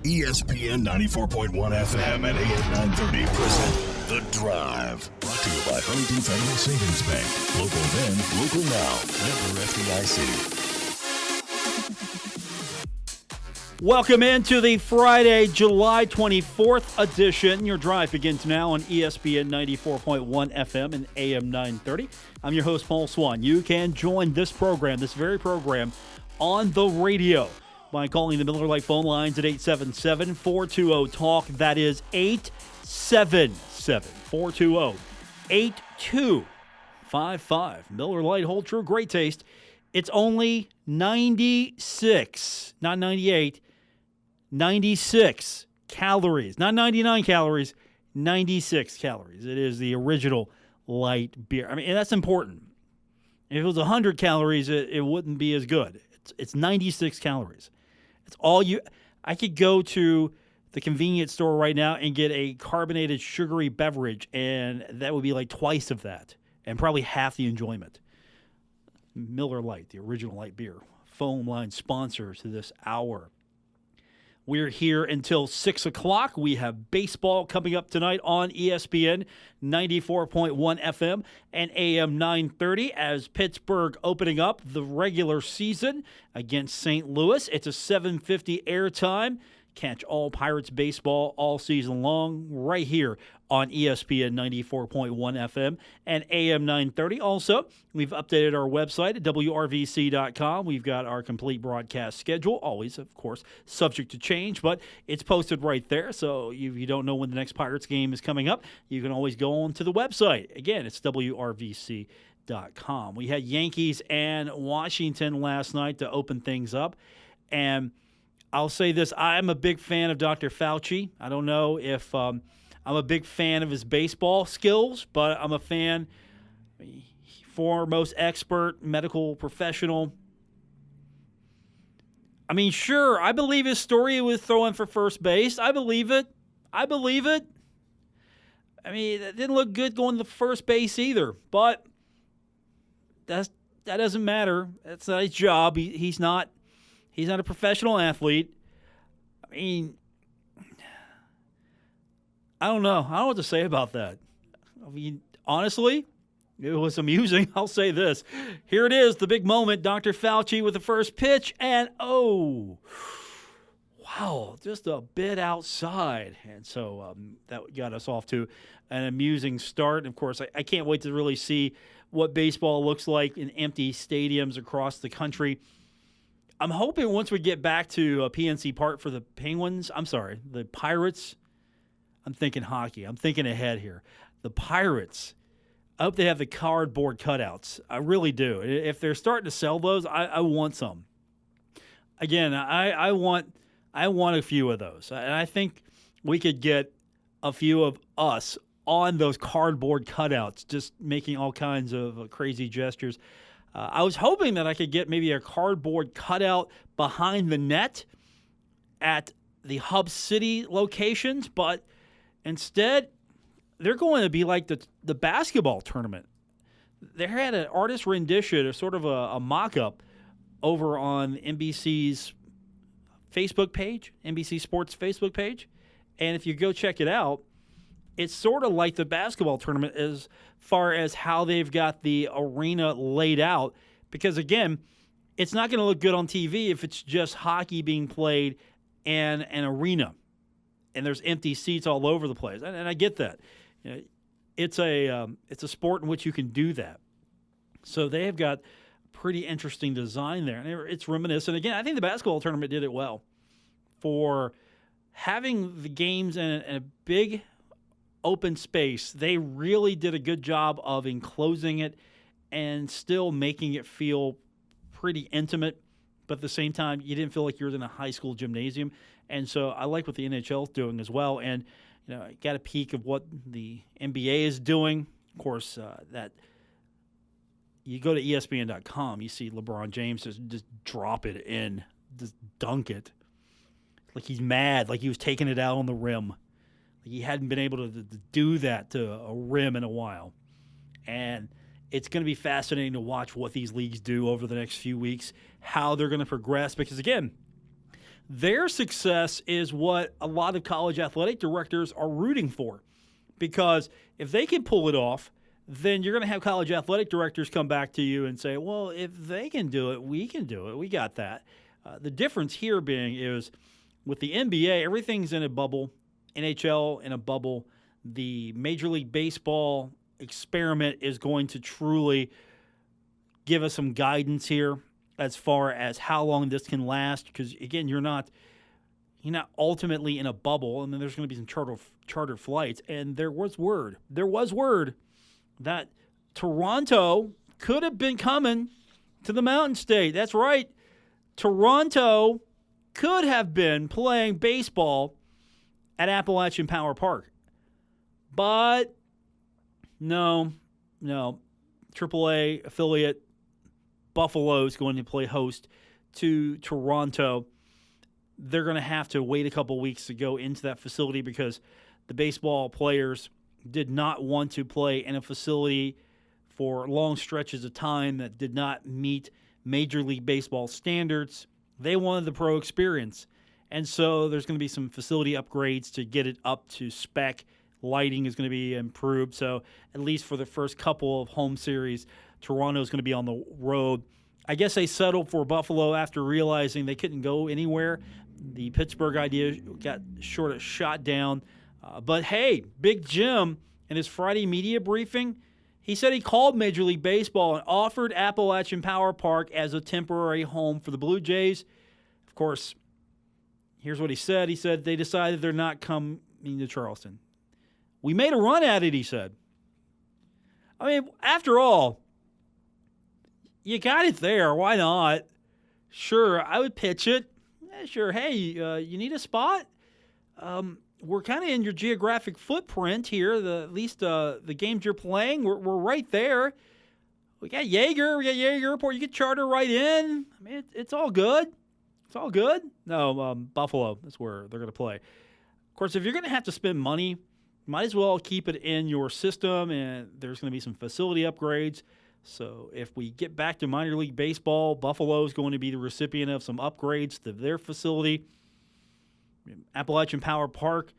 ESPN 94.1 FM and AM 930 present The Drive. Brought to you by Huntington Federal Savings Bank. Local then, local now. Member FDIC. Welcome into the Friday, July 24th edition. Your Drive begins now on ESPN 94.1 FM and AM 930. I'm your host, Paul Swann. You can join this program, this very program, on the radio by calling the Miller Lite phone lines at 877-420-TALK. That is 877-420-8255. Miller Lite, hold true, great taste. It's only 96, not 98, 96 calories. Not 99 calories, 96 calories. It is the original light beer. I mean, and that's important. If it was 100 calories, it wouldn't be as good. It's 96 calories. It's all you. I could go to the convenience store right now and get a carbonated sugary beverage, and that would be like twice of that and probably half the enjoyment. Miller Lite, the original light beer, phone line sponsor to this hour. We're here until 6 o'clock. We have baseball coming up tonight on ESPN 94.1 FM and AM 930 as Pittsburgh opening up the regular season against St. Louis. It's a 7:50 airtime. Catch all Pirates baseball all season long right here on ESPN 94.1 FM and AM 930. Also, we've updated our website at WRVC.com. We've got our complete broadcast schedule, always, of course, subject to change, but it's posted right there. So if you don't know when the next Pirates game is coming up, you can always go on to the website. Again, it's WRVC.com. We had Yankees and Washington last night to open things up, and I'll say this, I'm a big fan of Dr. Fauci. I don't know if I'm a big fan of his baseball skills, but I'm a fan, foremost expert, medical professional. I mean, sure, I believe his story with throwing for first base. I believe it. I mean, it didn't look good going to first base either, but that doesn't matter. That's not his job. He's not a professional athlete. I mean, I don't know. I don't know what to say about that. I mean, honestly, it was amusing. I'll say this. Here it is, the big moment. Dr. Fauci with the first pitch, and wow, just a bit outside. And so that got us off to an amusing start. And of course, I can't wait to really see what baseball looks like in empty stadiums across the country. I'm hoping once we get back to PNC Park for the Pirates. I'm thinking hockey. I'm thinking ahead here. The Pirates, I hope they have the cardboard cutouts. I really do. If they're starting to sell those, I want some. Again, I want a few of those. And I think we could get a few of us on those cardboard cutouts, just making all kinds of crazy gestures. I was hoping that I could get maybe a cardboard cutout behind the net at the Hub City locations, but instead they're going to be like the basketball tournament. They had an artist rendition, sort of a mock-up over on NBC's Facebook page, NBC Sports Facebook page, and if you go check it out, it's sort of like the basketball tournament as far as how they've got the arena laid out. Because, again, it's not going to look good on TV if it's just hockey being played in an arena and there's empty seats all over the place. And I get that. You know, it's a sport in which you can do that. So they have got pretty interesting design there. And it's reminiscent. Again, I think the basketball tournament did it well for having the games in a big open space. They really did a good job of enclosing it and still making it feel pretty intimate, but at the same time, you didn't feel like you were in a high school gymnasium. And so I like what the NHL is doing as well. And I got a peek of what the NBA is doing. Of course, that you go to ESPN.com, you see LeBron James just drop it in, just dunk it, like he's mad, like he was taking it out on the rim. He hadn't been able to do that to a rim in a while. And it's going to be fascinating to watch what these leagues do over the next few weeks, how they're going to progress. Because, again, their success is what a lot of college athletic directors are rooting for. Because if they can pull it off, then you're going to have college athletic directors come back to you and say, well, if they can do it, we can do it. We got that. The difference here being is with the NBA, everything's in a bubble, NHL in a bubble. The Major League Baseball experiment is going to truly give us some guidance here as far as how long this can last. Because, again, you're not ultimately in a bubble. I mean, there's going to be some chartered flights. And there was word that Toronto could have been coming to the Mountain State. That's right. Toronto could have been playing baseball at Appalachian Power Park. But no. AAA affiliate Buffalo is going to play host to Toronto. They're going to have to wait a couple weeks to go into that facility because the baseball players did not want to play in a facility for long stretches of time that did not meet Major League Baseball standards. They wanted the pro experience. And so there's going to be some facility upgrades to get it up to spec. Lighting is going to be improved. So at least for the first couple of home series, Toronto is going to be on the road. I guess they settled for Buffalo after realizing they couldn't go anywhere. The Pittsburgh idea got shot down. But hey, Big Jim in his Friday media briefing, he said he called Major League Baseball and offered Appalachian Power Park as a temporary home for the Blue Jays. Of course, here's what he said. He said they decided they're not coming to Charleston. We made a run at it, he said. I mean, after all, you got it there. Why not? Sure, I would pitch it. Yeah, sure. Hey, you need a spot? We're kind of in your geographic footprint here. At least the games you're playing, we're right there. We got Yeager Airport. You can charter right in. I mean, it's all good. It's all good. No, Buffalo. That's where they're going to play. Of course, if you're going to have to spend money, might as well keep it in your system, and there's going to be some facility upgrades. So if we get back to minor league baseball, Buffalo is going to be the recipient of some upgrades to their facility. Appalachian Power Park,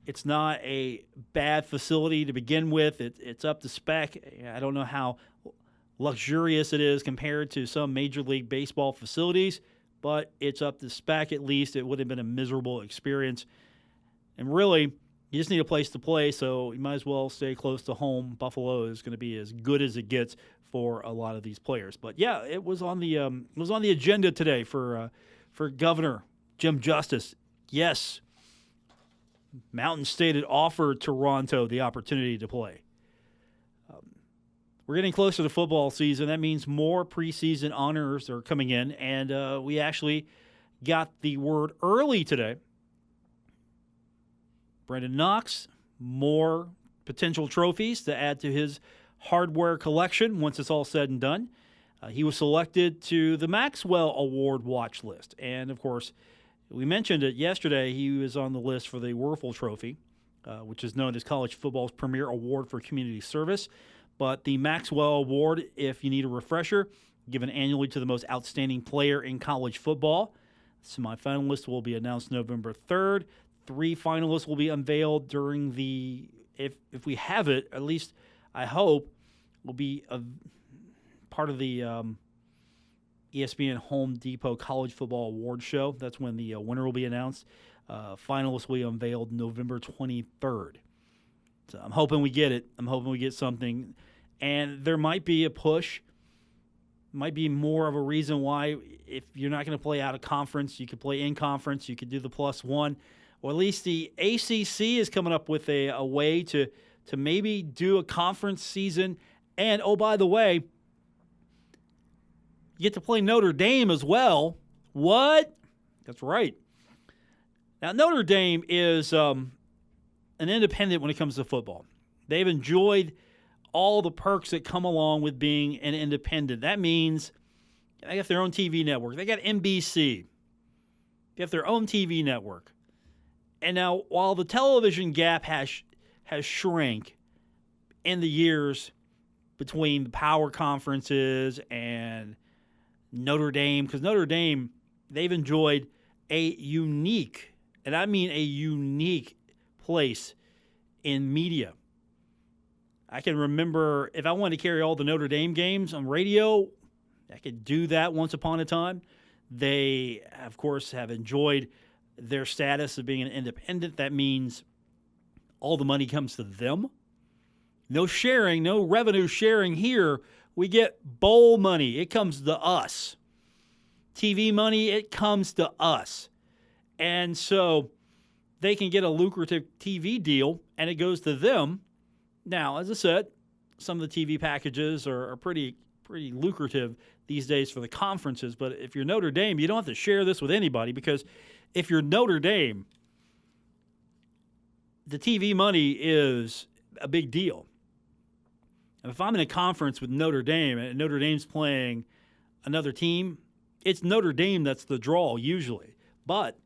it's not a bad facility to begin with. It's up to spec. I don't know how luxurious it is compared to some Major League Baseball facilities, but it's up to spec at least. It would have been a miserable experience. And really, you just need a place to play, so you might as well stay close to home. Buffalo is going to be as good as it gets for a lot of these players. But yeah, it was on the agenda today for Governor Jim Justice. Yes, Mountain State had offered Toronto the opportunity to play. We're getting closer to football season. That means more preseason honors are coming in, and we actually got the word early today. Brandon Knox, more potential trophies to add to his hardware collection once it's all said and done. He was selected to the Maxwell Award watch list. And, of course, we mentioned it yesterday. He was on the list for the Werfel Trophy, which is known as college football's premier award for community service. But the Maxwell Award, if you need a refresher, given annually to the most outstanding player in college football. Semifinalists will be announced November 3rd. 3 finalists will be unveiled during the, if we have it, at least I hope, will be a part of the ESPN Home Depot College Football Award Show. That's when the winner will be announced. Finalists will be unveiled November 23rd. So I'm hoping we get it. I'm hoping we get something. And there might be a push. Might be more of a reason why if you're not going to play out of conference, you could play in conference. You could do the +1. Or at least the ACC is coming up with a way to maybe do a conference season. And, oh, by the way, you get to play Notre Dame as well. What? That's right. Now, Notre Dame is an independent when it comes to football. They've enjoyed all the perks that come along with being an independent. That means they got their own TV network. They got NBC. They have their own TV network. And now, while the television gap has shrank in the years between the power conferences and Notre Dame, because Notre Dame, they've enjoyed a unique, and I mean a unique place in media. I can remember if I wanted to carry all the Notre Dame games on radio, I could do that once upon a time. They, of course, have enjoyed their status of being an independent. That means all the money comes to them. No sharing, no revenue sharing here. We get bowl money. It comes to us. TV money, it comes to us. And so they can get a lucrative TV deal, and it goes to them. Now, as I said, some of the TV packages are pretty lucrative these days for the conferences. But if you're Notre Dame, you don't have to share this with anybody, because if you're Notre Dame, the TV money is a big deal. And if I'm in a conference with Notre Dame and Notre Dame's playing another team, it's Notre Dame that's the draw usually. But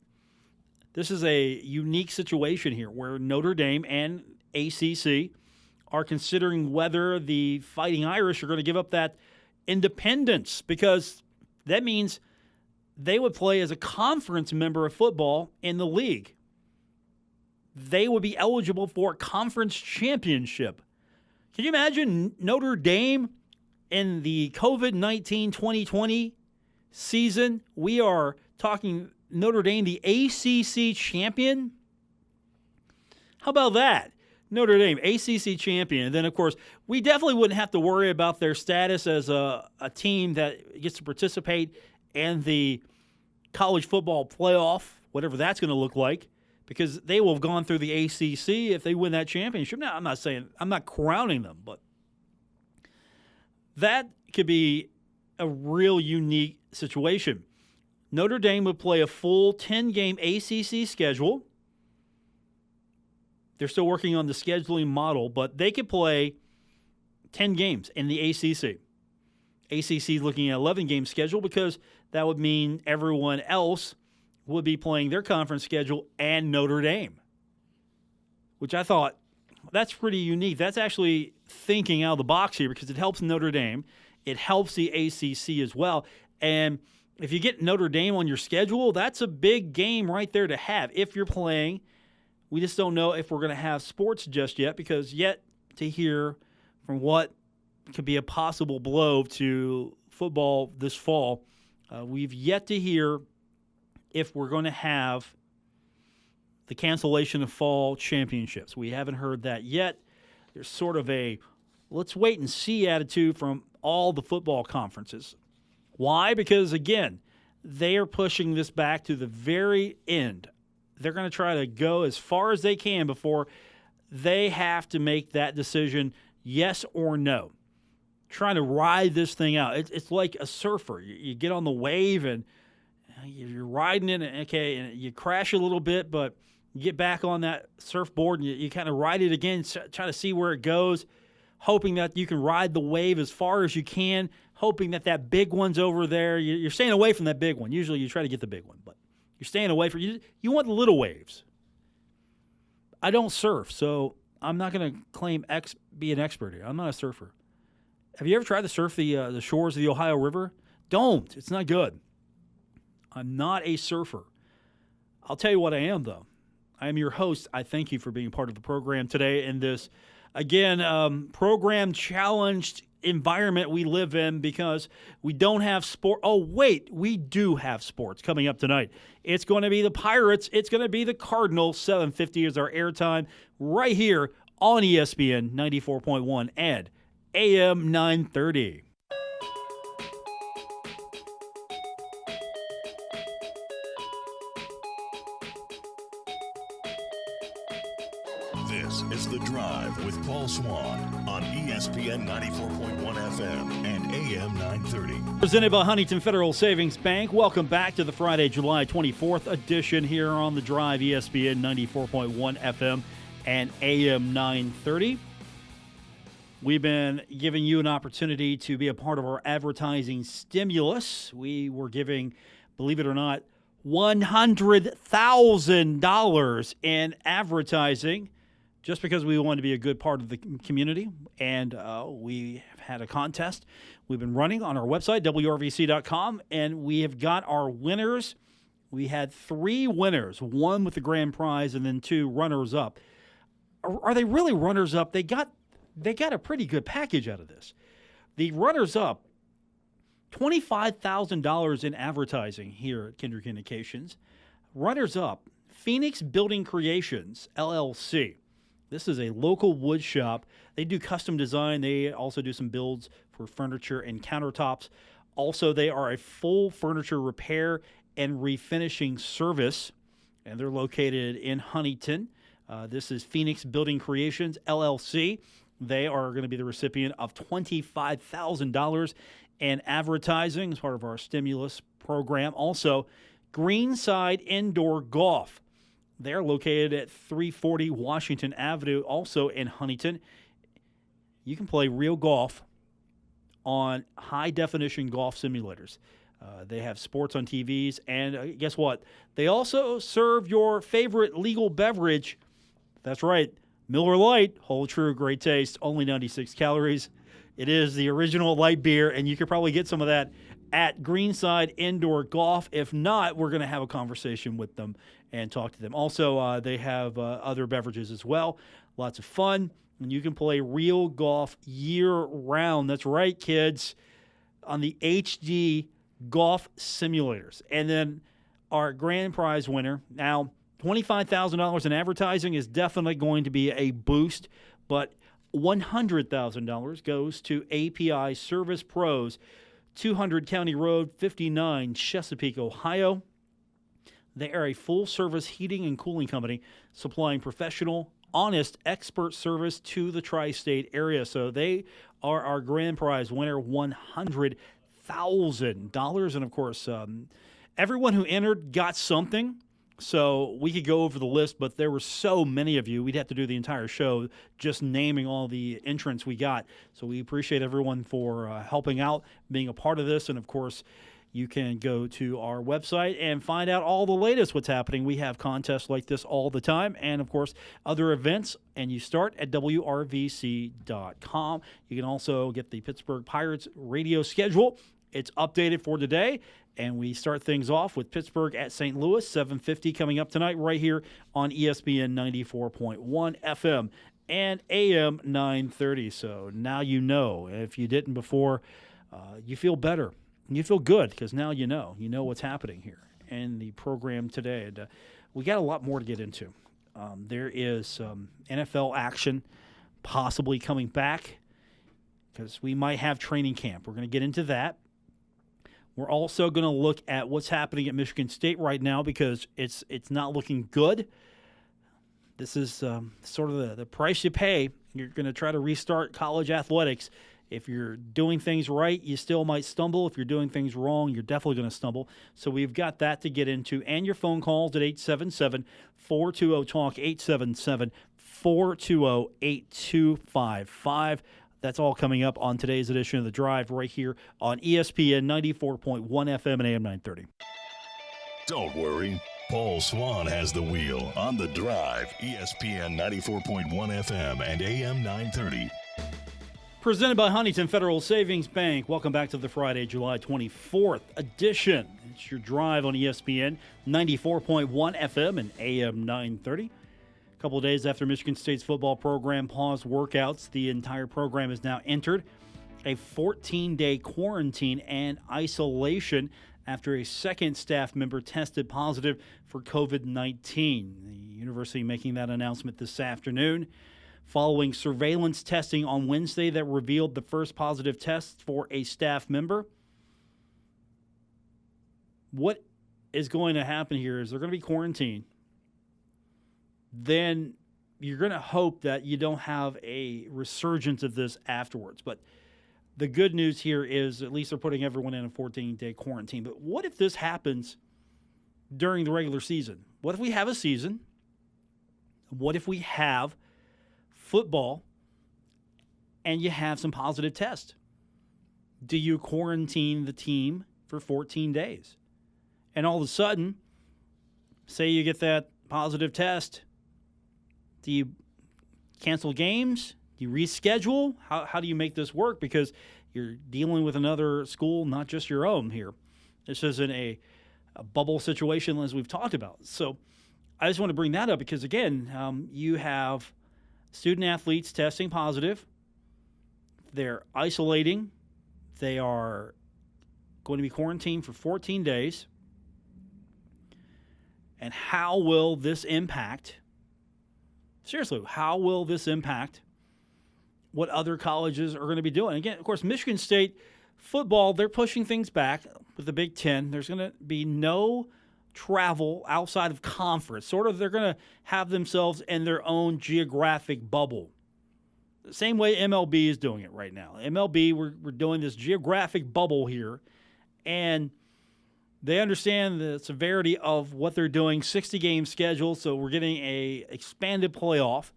this is a unique situation here where Notre Dame and ACC are considering whether the Fighting Irish are going to give up that independence, because that means they would play as a conference member of football in the league. They would be eligible for a conference championship. Can you imagine Notre Dame in the COVID-19 2020 season? We are talking Notre Dame, the ACC champion. How about that? Notre Dame, ACC champion. And then, of course, we definitely wouldn't have to worry about their status as a team that gets to participate in the college football playoff, whatever that's going to look like, because they will have gone through the ACC if they win that championship. Now, I'm not crowning them, but that could be a real unique situation. Notre Dame would play a full 10-game ACC schedule. They're still working on the scheduling model, but they could play 10 games in the ACC. ACC looking at 11-game schedule, because that would mean everyone else would be playing their conference schedule and Notre Dame, which I thought, that's pretty unique. That's actually thinking out of the box here, because it helps Notre Dame. It helps the ACC as well. And if you get Notre Dame on your schedule, that's a big game right there to have if you're playing. We just don't know if we're going to have sports just yet, because yet to hear from what could be a possible blow to football this fall. We've yet to hear if we're going to have the cancellation of fall championships. We haven't heard that yet. There's sort of a let's wait and see attitude from all the football conferences. Why? Because, again, they are pushing this back to the very end. They're going to try to go as far as they can before they have to make that decision, yes or no. Trying to ride this thing out. It's like a surfer. You get on the wave and you're riding it, and you crash a little bit, but you get back on that surfboard and you kind of ride it again, try to see where it goes, hoping that you can ride the wave as far as you can, hoping that big one's over there. You're staying away from that big one. Usually you try to get the big one, but you're staying away from you. You want the little waves. I don't surf, so I'm not going to claim be an expert here. I'm not a surfer. Have you ever tried to surf the shores of the Ohio River? Don't. It's not good. I'm not a surfer. I'll tell you what I am, though. I am your host. I thank you for being part of the program today in this, again, program-challenged environment we live in, because we don't have sport. Oh, wait, we do have sports coming up tonight. It's going to be the Pirates. It's going to be the Cardinals. 7:50 is our airtime right here on ESPN 94.1 and AM 930. This is The Drive with Paul Swann on ESPN 94.1 FM and AM 930. Presented by Huntington Federal Savings Bank. Welcome back to the Friday, July 24th edition here on The Drive, ESPN 94.1 FM and AM 930. We've been giving you an opportunity to be a part of our advertising stimulus. We were giving, believe it or not, $100,000 in advertising just because we wanted to be a good part of the community. And we have had a contest we've been running on our website, WRVC.com, and we have got our winners. We had 3 winners, 1 with the grand prize and then 2 runners-up. Are they really runners-up? They got a pretty good package out of this. The runners-up, $25,000 in advertising here at Kinder Communications. Runners-up, Phoenix Building Creations, LLC. This is a local wood shop. They do custom design. They also do some builds for furniture and countertops. Also, they are a full furniture repair and refinishing service, and they're located in Huntington. This is Phoenix Building Creations, LLC. They are going to be the recipient of $25,000 in advertising as part of our stimulus program. Also, Greenside Indoor Golf. They're located at 340 Washington Avenue, also in Huntington. You can play real golf on high-definition golf simulators. They have sports on TVs, and guess what? They also serve your favorite legal beverage. That's right, Miller Lite, hold true, great taste, only 96 calories. It is the original light beer, and you could probably get some of that at Greenside Indoor Golf. If not, we're going to have a conversation with them and talk to them. Also, they have other beverages as well. Lots of fun, and you can play real golf year-round. That's right, kids, on the HD golf simulators. And then our grand prize winner. Now, $25,000 in advertising is definitely going to be a boost, but $100,000 goes to API Service Pros, 200 County Road 59, Chesapeake, Ohio. They are a full-service heating and cooling company supplying professional, honest, expert service to the tri-state area. So they are our grand prize winner, $100,000. And, of course, everyone who entered got something. So we could go over the list, but there were so many of you, we'd have to do the entire show just naming all the entrants we got. So we appreciate everyone for helping out, being a part of this. And, of course, you can go to our website and find out all the latest what's happening. We have contests like this all the time and, of course, other events. And you start at WRVC.com. You can also get the Pittsburgh Pirates radio schedule. It's updated for today. And we start things off with Pittsburgh at St. Louis, 7:50 coming up tonight right here on ESPN 94.1 FM and AM 930. So now you know. If you didn't before, you feel better. You feel good because now you know. You know what's happening here in the program today. And, we got a lot more to get into. There is NFL action possibly coming back because we might have training camp. We're going to get into that. We're also going to look at what's happening at Michigan State right now because it's not looking good. This is sort of the price you pay. You're going to try to restart college athletics. If you're doing things right, you still might stumble. If you're doing things wrong, you're definitely going to stumble. So we've got that to get into. And your phone calls at 877-420-TALK, 877-420-8255. That's all coming up on today's edition of The Drive right here on ESPN 94.1 FM and AM 930. Don't worry. Paul Swann has the wheel on The Drive, ESPN 94.1 FM and AM 930. Presented by Huntington Federal Savings Bank. Welcome back to the Friday, July 24th edition. It's your Drive on ESPN 94.1 FM and AM 930. A couple of days after Michigan State's football program paused workouts, the entire program has now entered a 14-day quarantine and isolation after a second staff member tested positive for COVID-19. The university making that announcement this afternoon following surveillance testing on Wednesday that revealed the first positive test for a staff member. What is going to happen here is they're going to be quarantined. Then you're going to hope that you don't have a resurgence of this afterwards. But the good news here is at least they're putting everyone in a 14-day quarantine. But what if this happens during the regular season? What if we have a season? What if we have football and you have some positive tests? Do you quarantine the team for 14 days? And all of a sudden, say you get that positive test, do you cancel games? Do you reschedule? How do you make this work? Because you're dealing with another school, not just your own here. This isn't a bubble situation as we've talked about. So I just want to bring that up because, again, you have student athletes testing positive. They're isolating. They are going to be quarantined for 14 days. And how will this impact, seriously, how will this impact what other colleges are going to be doing? Again, of course, Michigan State football, they're pushing things back with the Big Ten. There's going to be no travel outside of conference. Sort of, they're going to have themselves in their own geographic bubble. The same way MLB is doing it right now. MLB, we're doing this geographic bubble here, and they understand the severity of what they're doing, 60-game schedule, so we're getting a expanded playoff,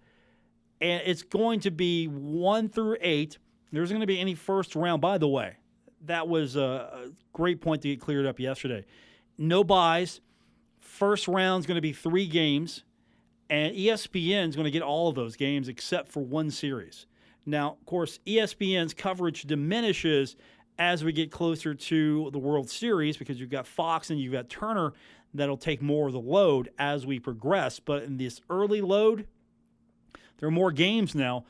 and it's going to be 1 through 8. There's going to be any first round. By the way, that was a great point to get cleared up yesterday. No buys. First round is going to be 3 games, and ESPN is going to get all of those games except for one series. Now, of course, ESPN's coverage diminishes as we get closer to the World Series because you've got Fox and you've got Turner that'll take more of the load as we progress. But in this early load, there are more games now.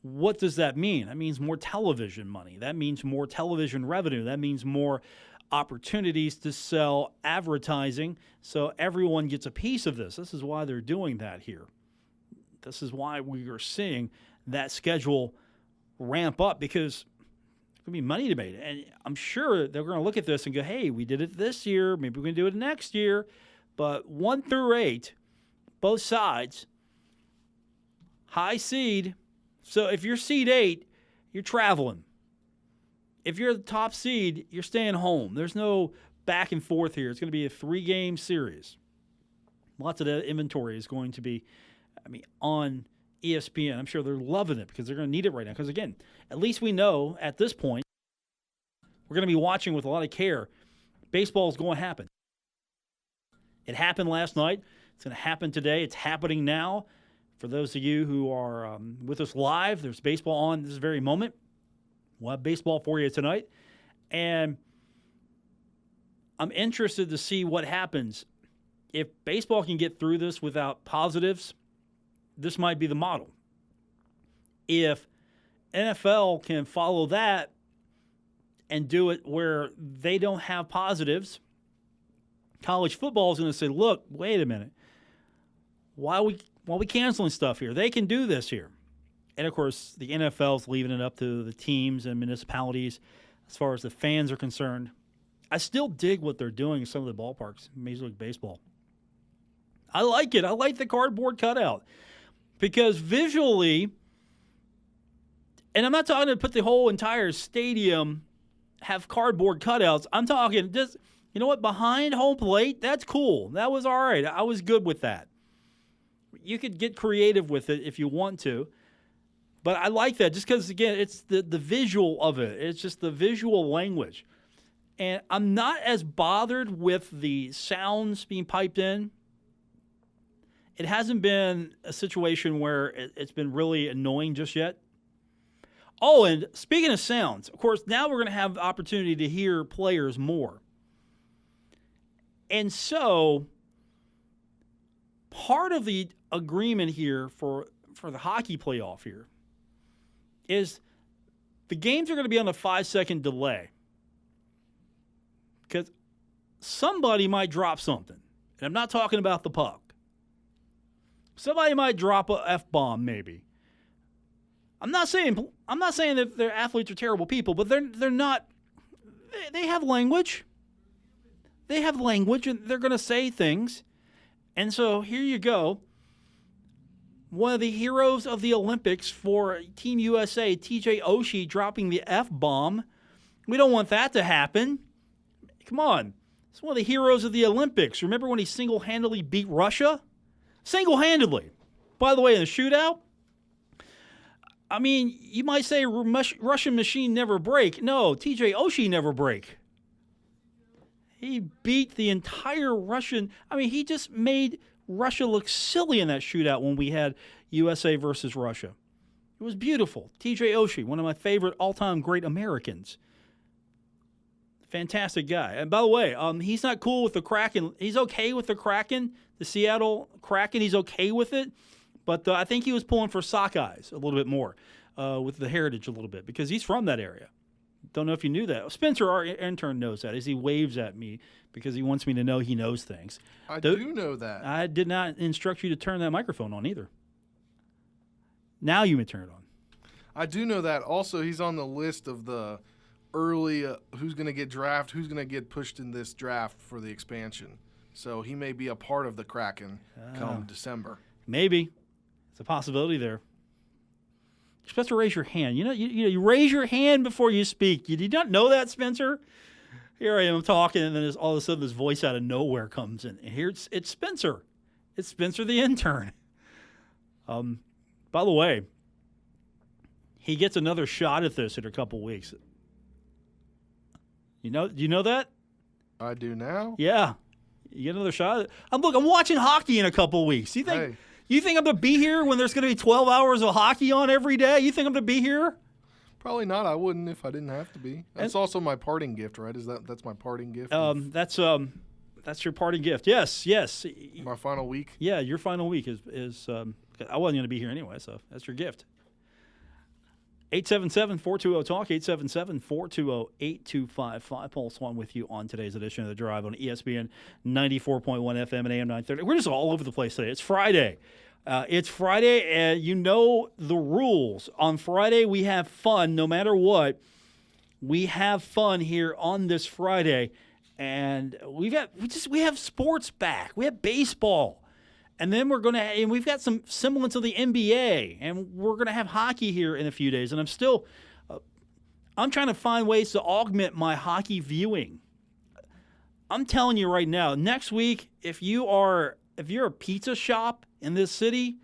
What does that mean? That means more television money. That means more television revenue. That means more opportunities to sell advertising so everyone gets a piece of this. This is why they're doing that here. This is why we are seeing that schedule ramp up because there's going to be money to be made. And I'm sure they're going to look at this and go, hey, we did it this year. Maybe we're going to do it next year. But 1 through 8, both sides, high seed. So if you're seed 8, you're traveling. If you're the top seed, you're staying home. There's no back and forth here. It's going to be a 3-game series. Lots of the inventory is going to be, on ESPN. I'm sure they're loving it because they're going to need it right now. Because, again, at least we know at this point we're going to be watching with a lot of care. Baseball is going to happen. It happened last night. It's going to happen today. It's happening now. For those of you who are with us live, there's baseball on this very moment. We'll have baseball for you tonight. And I'm interested to see what happens. If baseball can get through this without positives, this might be the model. If NFL can follow that and do it where they don't have positives, college football is going to say, look, wait a minute. Why are we canceling stuff here? They can do this here. And, of course, the NFL is leaving it up to the teams and municipalities as far as the fans are concerned. I still dig what they're doing in some of the ballparks, Major League Baseball. I like it. I like the cardboard cutout because visually, and I'm not talking to put the whole entire stadium have cardboard cutouts. I'm talking just, you know what, behind home plate, that's cool. That was all right. I was good with that. You could get creative with it if you want to. But I like that just because, again, it's the visual of it. It's just the visual language. And I'm not as bothered with the sounds being piped in. It hasn't been a situation where it's been really annoying just yet. Oh, and speaking of sounds, of course, now we're going to have the opportunity to hear players more. And so part of the agreement here for the hockey playoff here is the games are going to be on a 5-second delay because somebody might drop something. And I'm not talking about the puck. Somebody might drop a F-bomb maybe. I'm not saying that their athletes are terrible people, but they're not. They have language. They have language, and they're going to say things. And so here you go. One of the heroes of the Olympics for Team USA, TJ Oshie, dropping the F-bomb. We don't want that to happen. Come on. It's one of the heroes of the Olympics. Remember when he single-handedly beat Russia? Single-handedly. By the way, in the shootout, you might say Russian machine never break. No, TJ Oshie never break. He beat the entire Russian. He just made Russia looked silly in that shootout when we had USA versus Russia. It was beautiful. TJ Oshie, one of my favorite all-time great Americans. Fantastic guy. And by the way, he's not cool with the Kraken. He's okay with the Kraken, the Seattle Kraken. He's okay with it. But I think he was pulling for Sockeyes a little bit more with the heritage a little bit because he's from that area. Don't know if you knew that. Spencer, our intern, knows that as he waves at me because he wants me to know he knows things. I do know that. I did not instruct you to turn that microphone on either. Now you may turn it on. I do know that. Also, he's on the list of the early who's going to get drafted, who's going to get pushed in this draft for the expansion. So he may be a part of the Kraken come December. Maybe. It's a possibility there. You're supposed to raise your hand. You raise your hand before you speak. You did not know that, Spencer? Here I am talking, and then all of a sudden this voice out of nowhere comes in. And here it's Spencer. It's Spencer the intern. By the way, he gets another shot at this in a couple weeks. Do you know that? I do now. Yeah. You get another shot. I'm watching hockey in a couple weeks. You think I'm going to be here when there's going to be 12 hours of hockey on every day? You think I'm going to be here? Probably not. I wouldn't if I didn't have to be. That's also my parting gift, right? That's my parting gift? That's your parting gift. Yes. My final week? Yeah, your final week is I wasn't going to be here anyway, so that's your gift. 877-420-TALK, 877-420-8255. Paul Swann with you on today's edition of The Drive on ESPN 94.1 FM and AM 930. We're just all over the place today. It's Friday. And you know the rules. On Friday, we have fun no matter what. We have fun here on this Friday. And we have sports back. We have baseball. And then we've got some semblance of the NBA, and we're going to have hockey here in a few days. And I'm trying to find ways to augment my hockey viewing. I'm telling you right now, next week, if you're a pizza shop in this city,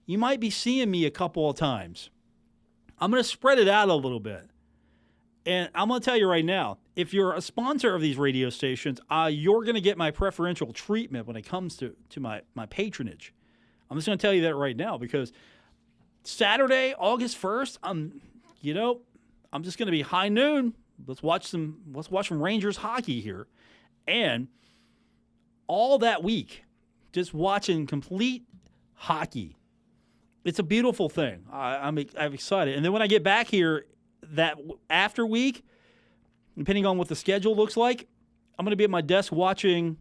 you might be seeing me a couple of times. I'm going to spread it out a little bit. And I'm going to tell you right now, if you're a sponsor of these radio stations, you're going to get my preferential treatment when it comes to my patronage. I'm just going to tell you that right now because Saturday, August 1st, I'm just going to be high noon. Let's watch some Rangers hockey here. And all that week, just watching complete hockey. It's a beautiful thing. I'm excited. And then when I get back here, that after week, depending on what the schedule looks like, I'm going to be at my desk watching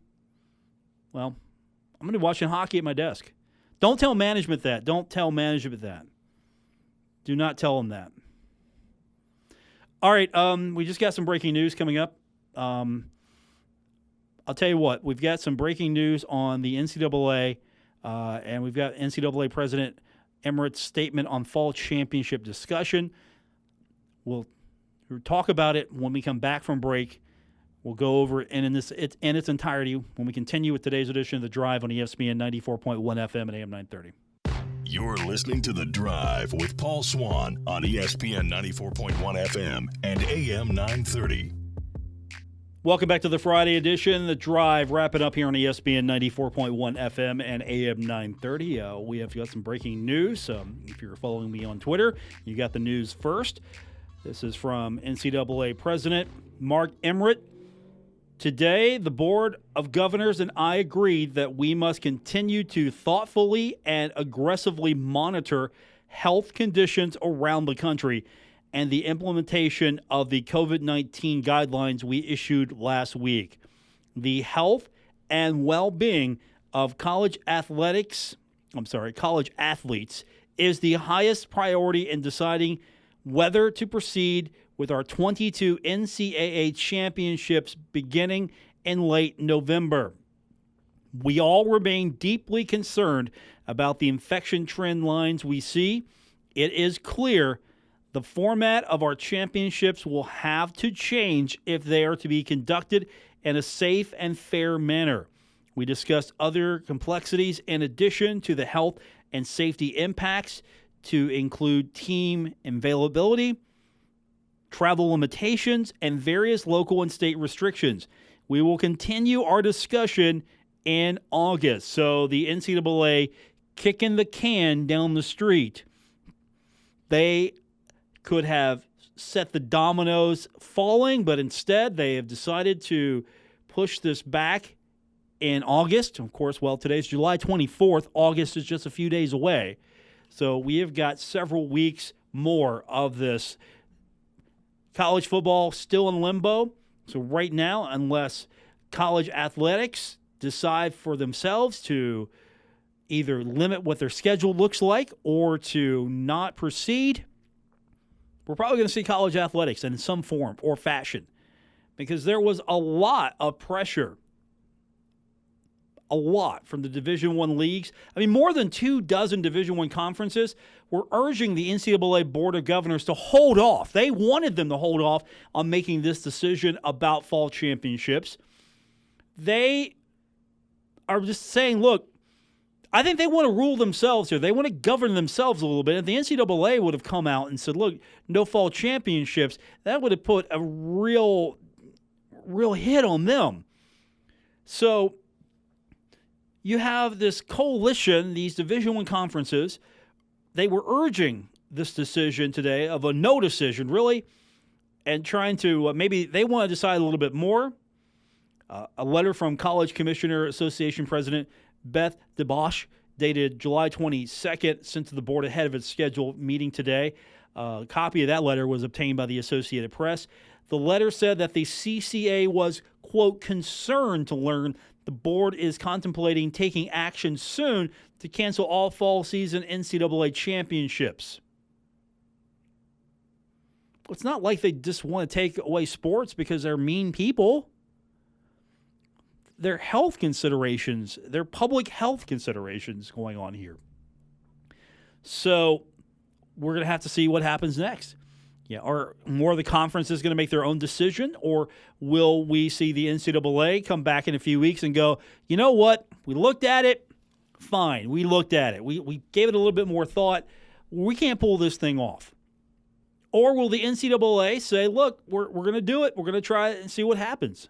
hockey at my desk. Don't tell management that. Do not tell them that. All right, we just got some breaking news coming up. I'll tell you what, we've got some breaking news on the NCAA, and we've got NCAA President Emmert's statement on fall championship discussion. We'll talk about it when we come back from break. We'll go over it in its entirety when we continue with today's edition of The Drive on ESPN 94.1 FM and AM 930. You're listening to The Drive with Paul Swann on ESPN 94.1 FM and AM 930. Welcome back to the Friday edition, The Drive, wrapping up here on ESPN 94.1 FM and AM 930. We have got some breaking news. If you're following me on Twitter, you got the news first. This is from NCAA President Mark Emmert. Today, the Board of Governors and I agreed that we must continue to thoughtfully and aggressively monitor health conditions around the country and the implementation of the COVID-19 guidelines we issued last week. The health and well-being of college athletes is the highest priority in deciding whether to proceed with our 22 NCAA championships beginning in late November. We all remain deeply concerned about the infection trend lines we see. It is clear the format of our championships will have to change if they are to be conducted in a safe and fair manner. We discussed other complexities in addition to the health and safety impacts to include team availability, travel limitations, and various local and state restrictions. We will continue our discussion in August. So the NCAA kicking the can down the street. They could have set the dominoes falling, but instead they have decided to push this back in August. Of course, well, today's July 24th. August is just a few days away. So we have got several weeks more of this. College football still in limbo. So right now, unless college athletics decide for themselves to either limit what their schedule looks like or to not proceed, we're probably going to see college athletics in some form or fashion, because there was a lot of pressure, a lot from the Division I leagues. I mean, more than 24 Division I conferences were urging the NCAA Board of Governors to hold off. They wanted them to hold off on making this decision about fall championships. They are just saying, look, I think they want to rule themselves here. They want to govern themselves a little bit. If the NCAA would have come out and said, look, no fall championships, that would have put a real hit on them. So you have this coalition, these Division I conferences. They were urging this decision today, of a no decision, really, and trying to maybe they want to decide a little bit more. A letter from College Commissioner Association President Beth DeBosch, dated July 22nd, sent to the board ahead of its scheduled meeting today. A copy of that letter was obtained by the Associated Press. The letter said that the CCA was, quote, concerned to learn the board is contemplating taking action soon to cancel all fall season NCAA championships. It's not like they just want to take away sports because they're mean people. Their health considerations, their public health considerations going on here. So we're going to have to see what happens next. Yeah, are more of the conferences going to make their own decision, or will we see the NCAA come back in a few weeks and go, you know what, we looked at it, fine, we looked at it. We gave it a little bit more thought. We can't pull this thing off. Or will the NCAA say, look, we're going to do it. We're going to try it and see what happens.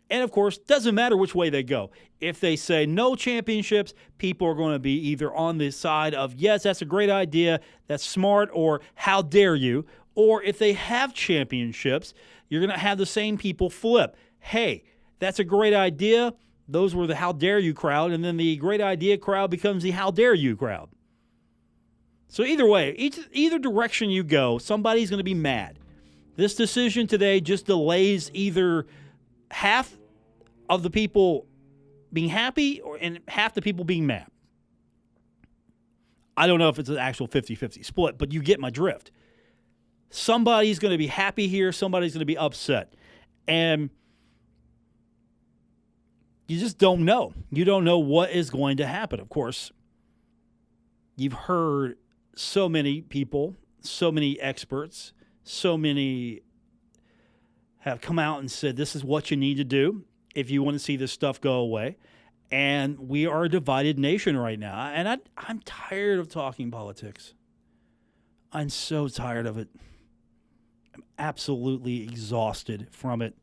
And, of course, doesn't matter which way they go. If they say no championships, people are going to be either on the side of, yes, that's a great idea, that's smart, or how dare you. Or if they have championships, you're going to have the same people flip. Hey, that's a great idea. Those were the how dare you crowd. And then the great idea crowd becomes the how dare you crowd. So either way, either direction you go, somebody's going to be mad. This decision today just delays either half of the people being happy and half the people being mad. I don't know if it's an actual 50-50 split, but you get my drift. Somebody's going to be happy here. Somebody's going to be upset. And you just don't know. You don't know what is going to happen. Of course, you've heard so many people, so many experts, so many have come out and said this is what you need to do if you want to see this stuff go away. And we are a divided nation right now. And I'm tired of talking politics. I'm so tired of it. I'm absolutely exhausted from it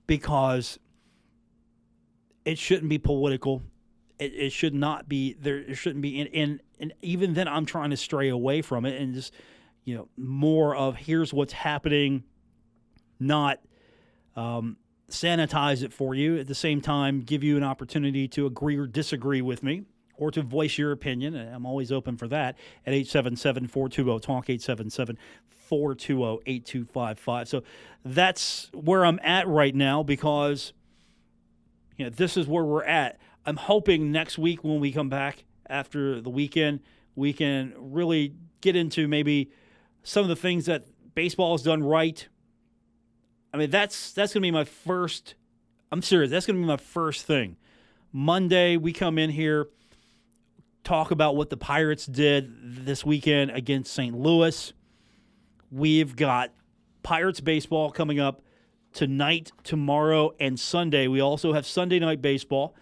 because it shouldn't be political. It should not be there. It shouldn't be. And even then, I'm trying to stray away from it and just, more of here's what's happening. Not sanitize it for you. At the same time, give you an opportunity to agree or disagree with me or to voice your opinion. I'm always open for that at 877-420-TALK, 877-420-8255. So that's where I'm at right now because this is where we're at. I'm hoping next week when we come back after the weekend, we can really get into maybe some of the things that baseball has done right. I mean, that's going to be my first – I'm serious. That's going to be my first thing. Monday, we come in here, talk about what the Pirates did this weekend against St. Louis. We've got Pirates baseball coming up tonight, tomorrow, and Sunday. We also have Sunday night baseball.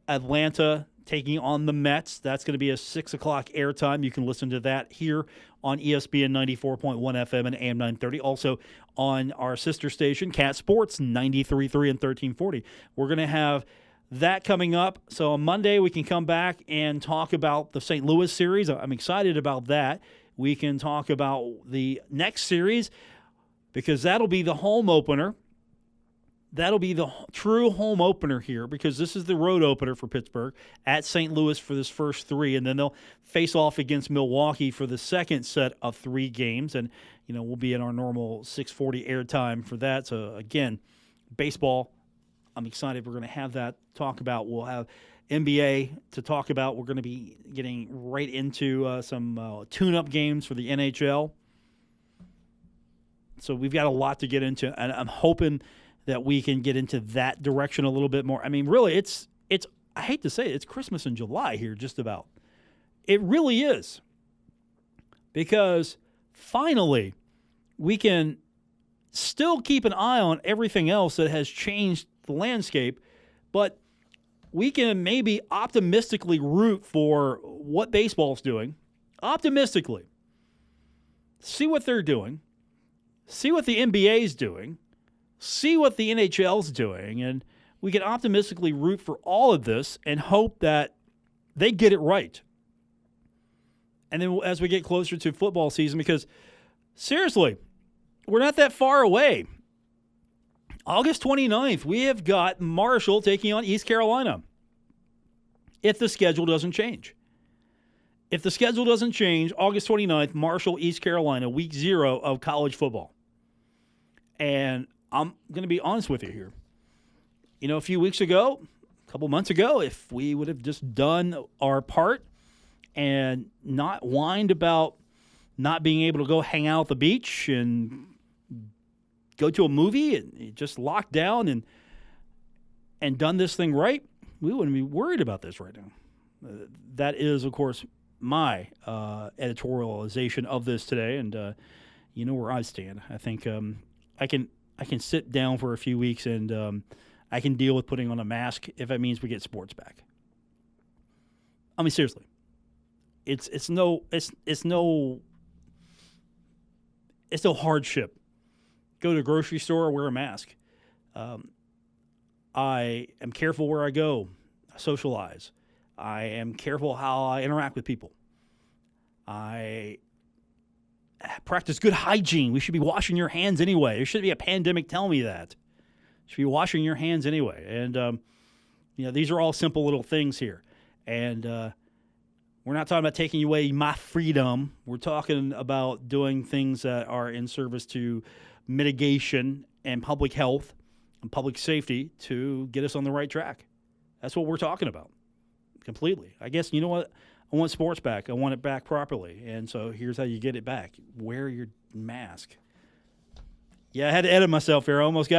Atlanta taking on the Mets. That's going to be a 6 o'clock airtime. You can listen to that here on ESPN 94.1 FM and AM 930. Also on our sister station, Cat Sports 93.3 and 1340. We're going to have that coming up. So on Monday, we can come back and talk about the St. Louis series. I'm excited about that. We can talk about the next series because that'll be the home opener. That'll be the true home opener here because this is the road opener for Pittsburgh at St. Louis for this first three, and then they'll face off against Milwaukee for the second set of 3 games, and we'll be in our normal 6:40 airtime for that. So again, baseball, I'm excited. We're going to have that to talk about. We'll have NBA to talk about. We're going to be getting right into some tune-up games for the NHL. So we've got a lot to get into, and I'm hoping that we can get into that direction a little bit more. I mean, really, it's I hate to say it, it's Christmas in July here just about. It really is. Because finally, we can still keep an eye on everything else that has changed the landscape, but we can maybe optimistically root for what baseball's doing. Optimistically. See what they're doing. See what the NBA's doing. See what the NHL's doing, and we can optimistically root for all of this and hope that they get it right. And then as we get closer to football season, because seriously, we're not that far away. August 29th, we have got Marshall taking on East Carolina if the schedule doesn't change. If the schedule doesn't change, August 29th, Marshall, East Carolina, week 0 of college football. And I'm going to be honest with you here. A few weeks ago, a couple months ago, if we would have just done our part and not whined about not being able to go hang out at the beach and go to a movie and just locked down and done this thing right, we wouldn't be worried about this right now. That is, of course, my editorialization of this today, and you know where I stand. I think I can sit down for a few weeks and I can deal with putting on a mask if it means we get sports back. I mean, seriously, it's no hardship. Go to a grocery store, wear a mask. I am careful where I go. I socialize. I am careful how I interact with people. I practice good hygiene. We should be washing your hands anyway. There shouldn't be a pandemic telling me that. You should be washing your hands anyway. And, these are all simple little things here. And we're not talking about taking away my freedom. We're talking about doing things that are in service to mitigation and public health and public safety to get us on the right track. That's what we're talking about completely. I guess, you know what? I want sports back. I want it back properly. And so here's how you get it back. Wear your mask. Yeah, I had to edit myself here. I almost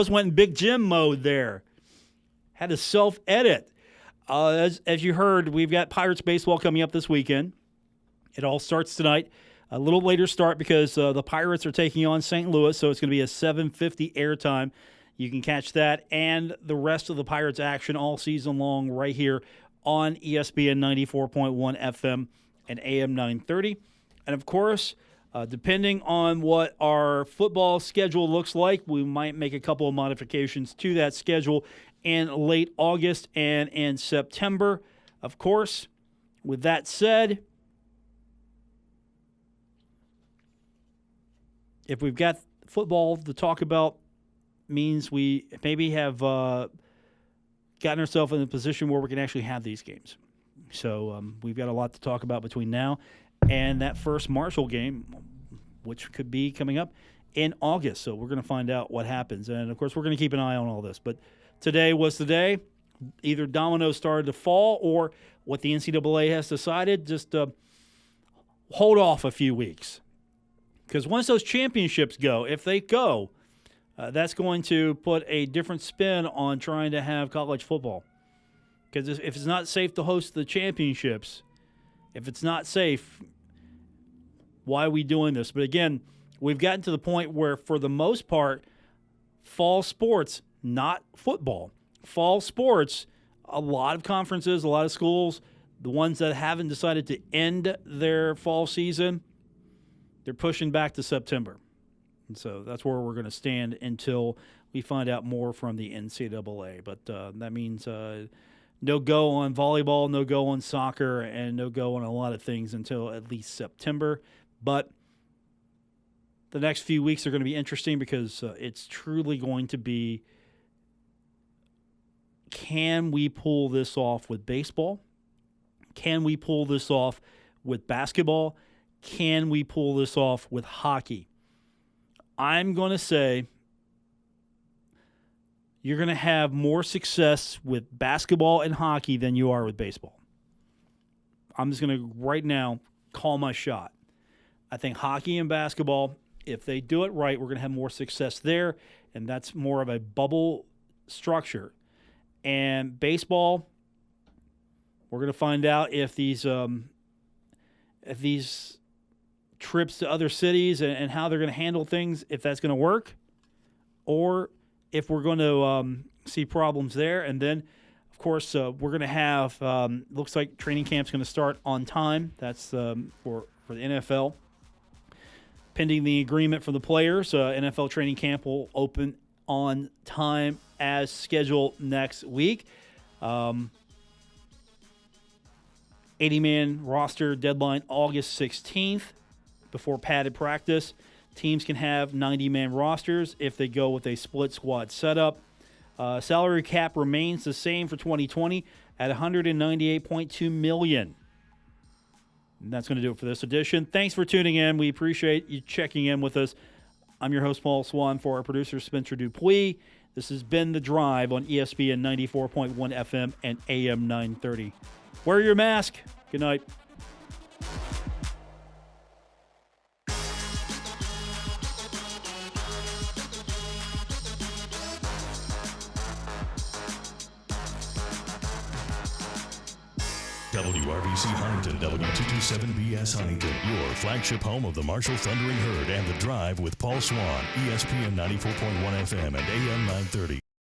went in Big Jim mode there. Had to self-edit. As you heard, we've got Pirates baseball coming up this weekend. It all starts tonight. A little later start because the Pirates are taking on St. Louis, so it's going to be a 7:50 airtime. You can catch that and the rest of the Pirates action all season long right here on ESPN 94.1 FM and AM 930. And, of course, depending on what our football schedule looks like, we might make a couple of modifications to that schedule in late August and in September. Of course, with that said, if we've got football to talk about, means we maybe have gotten ourselves in a position where we can actually have these games. So we've got a lot to talk about between now and that first Marshall game, which could be coming up in August. So we're going to find out what happens. And, of course, we're going to keep an eye on all this. But today was the day. Either dominoes started to fall or what the NCAA has decided, just hold off a few weeks. Because once those championships go, if they go, that's going to put a different spin on trying to have college football. Because if it's not safe to host the championships, if it's not safe, why are we doing this? But again, we've gotten to the point where, for the most part, fall sports, not football, fall sports, a lot of conferences, a lot of schools, the ones that haven't decided to end their fall season, they're pushing back to September. And so that's where we're going to stand until we find out more from the NCAA. But that means no go on volleyball, no go on soccer, and no go on a lot of things until at least September. But the next few weeks are going to be interesting because it's truly going to be, can we pull this off with baseball? Can we pull this off with basketball? Can we pull this off with hockey? I'm going to say you're going to have more success with basketball and hockey than you are with baseball. I'm just going to, right now, call my shot. I think hockey and basketball, if they do it right, we're going to have more success there, and that's more of a bubble structure. And baseball, we're going to find out if these trips to other cities and how they're going to handle things, if that's going to work, or if we're going to see problems there. And then, of course, we're going to have, looks like training camp's going to start on time. That's for the NFL. Pending the agreement from the players, NFL training camp will open on time as scheduled next week. 80-man roster deadline August 16th before padded practice. Teams can have 90-man rosters if they go with a split squad setup. Salary cap remains the same for 2020 at $198.2 million. And that's going to do it for this edition. Thanks for tuning in. We appreciate you checking in with us. I'm your host, Paul Swann, for our producer, Spencer Dupuis. This has been The Drive on ESPN 94.1 FM and AM 930. Wear your mask. Good night. WRBC Huntington, W227BS Huntington, your flagship home of the Marshall Thundering Herd and The Drive with Paul Swann, ESPN 94.1 FM and AM 930.